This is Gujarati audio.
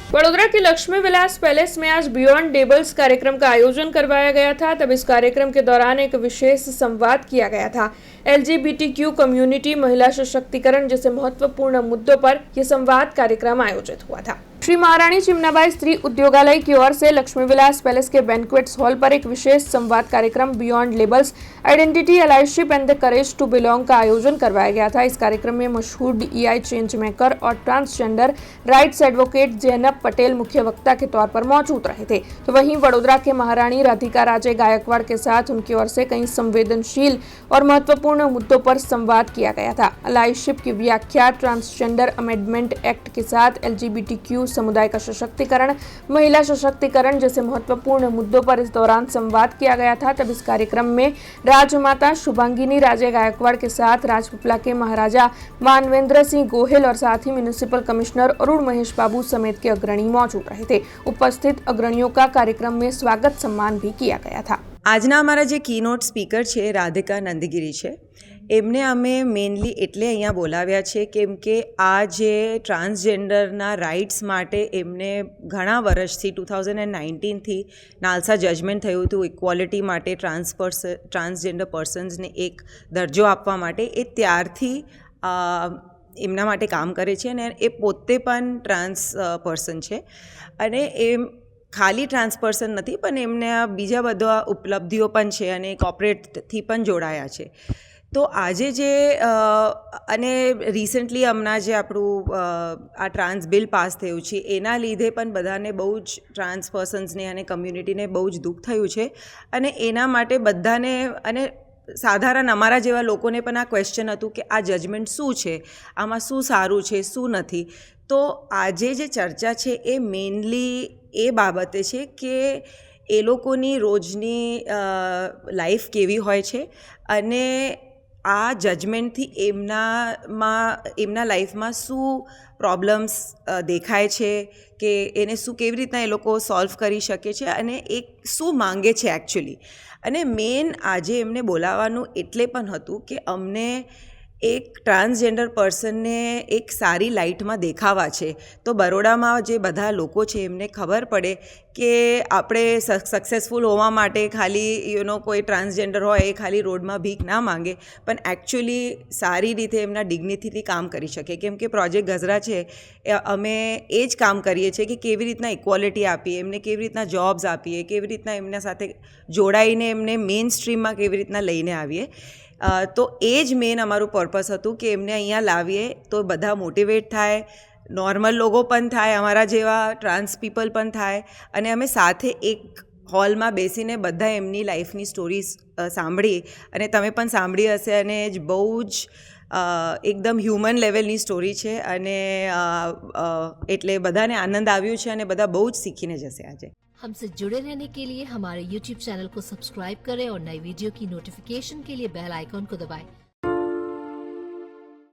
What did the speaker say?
वडोदरा के लक्ष्मी विलास पैलेस में आज बियॉन्ड टेबल्स कार्यक्रम का आयोजन करवाया गया था। तब इस कार्यक्रम के दौरान एक विशेष संवाद किया गया था। LGBTQ कम्युनिटी, महिला सशक्तिकरण जैसे महत्वपूर्ण मुद्दों पर यह संवाद कार्यक्रम आयोजित हुआ था। श्री महारानी चिमनाबाई स्त्री उद्योगालय की ओर से लक्ष्मी विलास पैलेस के बैंक्वेट्स हॉल पर एक विशेष संवाद कार्यक्रम beyond labels, identity, allyship and the courage to belong का आयोजन करवाया गया था। इस कार्यक्रम में मशहूर DEI चेंज मेकर और transgender rights advocate Zainab Patel मुख्य वक्ता के तौर पर मौजूद रहे थे। तो वहीं वडोदरा के महारानी राधिका राजे गायकवाड़ के साथ उनकी ओर से कई संवेदनशील और महत्वपूर्ण मुद्दों पर संवाद किया गया था। एलाइशिप की व्याख्या, ट्रांसजेंडर अमेंडमेंट एक्ट के साथ LGBTQ समुदाय का सशक्तिकरण, महिला सशक्तिकरण जैसे महत्वपूर्ण मुद्दों पर इस दौरान संवाद किया गया था। तब इस कार्यक्रम में राजमाता शुभांगिनी राजे गायकवाड़ के साथ राजपीपला के महाराजा मानवेंद्र सिंह गोहिल और साथ ही म्युनिसिपल कमिश्नर अरुण महेश बाबू समेत के अग्रणी मौजूद रहे थे। उपस्थित अग्रणियों का कार्यक्रम में स्वागत सम्मान भी किया गया था। આજના અમારા જે કીનોટ સ્પીકર છે રાધિકા નંદગીરી છે, એમને અમે મેઇનલી એટલે અહીંયા બોલાવ્યા છે કેમ કે આ જે ટ્રાન્સજેન્ડરના રાઇટ્સ માટે એમને ઘણા વર્ષથી 2019થી નાલસા જજમેન્ટ થયું હતું ઇક્વાલિટી માટે ટ્રાન્સજેન્ડર પર્સન્સને એક દરજ્જો આપવા માટે, એ ત્યારથી એમના માટે કામ કરે છે અને એ પોતે પણ ટ્રાન્સ પર્સન છે અને એ ખાલી ટ્રાન્સ પર્સન નથી પણ એમને બીજા બધા ઉપલબ્ધિઓ પણ છે અને કોર્પોરેટથી પણ જોડાયા છે। તો આજે જે અને રિસન્ટલી હમણાં જે આપણું આ ટ્રાન્સ બિલ પાસ થયું છે એના લીધે પણ બધાને બહુ જ ટ્રાન્સ પર્સન્સને અને કમ્યુનિટીને બહુ જ દુઃખ થયું છે અને એના માટે બધાને અને સાધારણ અમારા જેવા લોકોને પણ આ ક્વેશ્ચન હતું કે આ જજમેન્ટ શું છે, આમાં શું સારું છે, શું નથી। તો આજે જે ચર્ચા છે એ મેઇનલી એ બાબતે છે કે એ લોકોની રોજની લાઈફ કેવી હોય છે અને આ જજમેન્ટથી એમના લાઈફમાં શું પ્રોબ્લેમ્સ દેખાય છે કે એને શું કેવી રીતના એ લોકો સોલ્વ કરી શકે છે અને એ શું માંગે છે એકચ્યુઅલી। અને મેઇન આજે એમને બોલાવવાનું એટલે પણ હતું કે અમને એક ટ્રાન્સજેન્ડર પર્સનને એક સારી લાઇટમાં દેખાવા છે। તો બરોડામાં જે બધા લોકો છે એમને ખબર પડે કે આપણે સક્સેસફુલ હોવા માટે ખાલી કોઈ ટ્રાન્સજેન્ડર હોય એ ખાલી રોડમાં ભીખ ના માંગે પણ એકચ્યુઅલી સારી રીતે એમના ડિગ્નિટીથી કામ કરી શકે। કેમ કે પ્રોજેક્ટ ગજરા છે અમે એ જ કામ કરીએ છીએ કે કેવી રીતના ઇક્વાલિટી આપીએ, એમને કેવી રીતના જોબ્સ આપીએ, કેવી રીતના એમના સાથે જોડાઈને એમને મેઇન સ્ટ્રીમમાં કેવી રીતના લઈને આવીએ। તો એ જ મેઇન અમારું પર્પસ હતું કે એમને અહીંયા લાવીએ તો બધા મોટિવેટ થાય, નોર્મલ લોકો પણ થાય, અમારા જેવા ટ્રાન્સ પીપલ પણ થાય અને અમે સાથે એક હોલમાં બેસીને બધા એમની લાઈફની સ્ટોરીઝ સાંભળી અને તમે પણ સાંભળી હશે અને બહુ જ એકદમ હ્યુમન લેવલની સ્ટોરી છે અને એટલે બધાને આનંદ આવ્યું છે અને બધા બહુ જ શીખીને જશે આજે। हमसे जुड़े रहने के लिए हमारे YouTube चैनल को सब्सक्राइब करें और नई वीडियो की नोटिफिकेशन के लिए बेल आइकॉन को दबाएं।